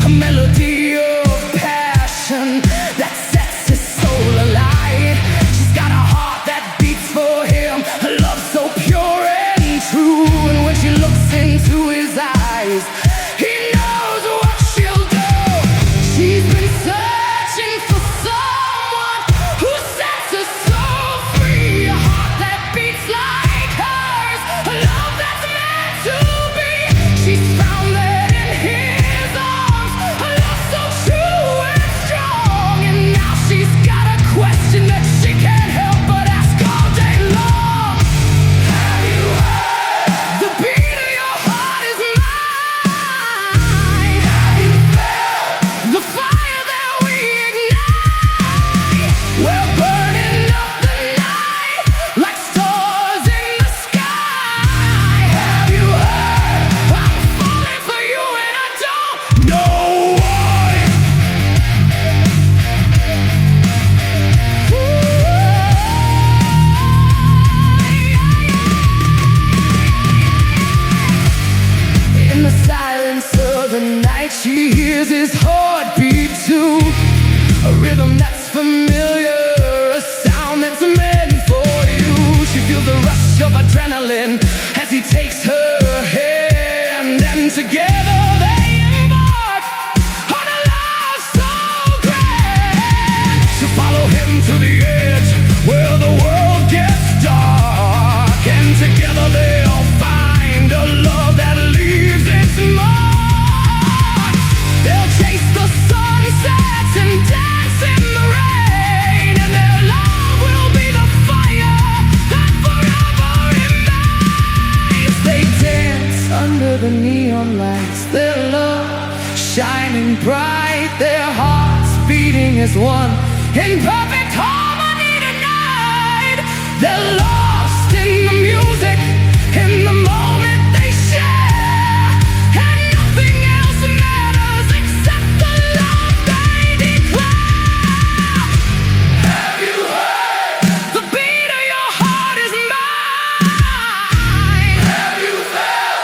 a melody of passion that sets his soul alight. She's got a heart that beats for him, a love so pure and true. And when she looks into his eyes, he knows what she'll do. She's been searching for someone who sets her soul free, a heart that beats like hers, a love that's meant to be. She's found that in his arms, a love so true and strong. And now she's got a question that she can't help but ask all day long. Have you heard? The beat of your heart is mine. Have you felt the fire that we ignite? We're burning up the night like stars in the sky. Have you heard? I'm falling for you and I don't know why. In the silence of the night, she hears his heartbeat too. A rhythm that's familiar, a sound that's meant for you. She feels the rush of adrenaline as he takes her hand, and together they embark on a love so grand. She'll follow him to the edge where the world gets dark, and together they'll find a love that leaves its mark. They'll chase the sunsets and dance in the rain, and their love will be the fire that forever remains. They dance under the neon lights, their love shining bright, their hearts beating as one in perfect harmony tonight. They're lost in the music, in the moment they share, and nothing else matters except the love they declare. Have you heard? The beat of your heart is mine. Have you felt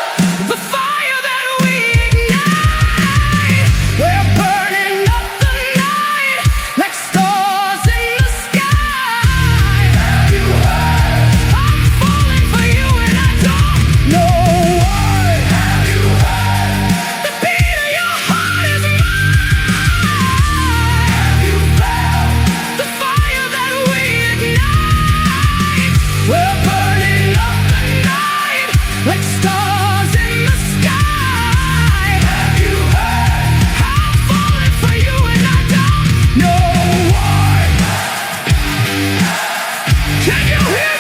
the fire that we ignite? We're burning up the night like stars in the sky. Have you heard? I'm falling for you and I don't know why. Have you heard? The beat of your heart is mine. Have you felt the fire that we ignite? We're burning up the night like stars in the sky. Have you heard? I'm falling for you and I don't know why. Can you hear?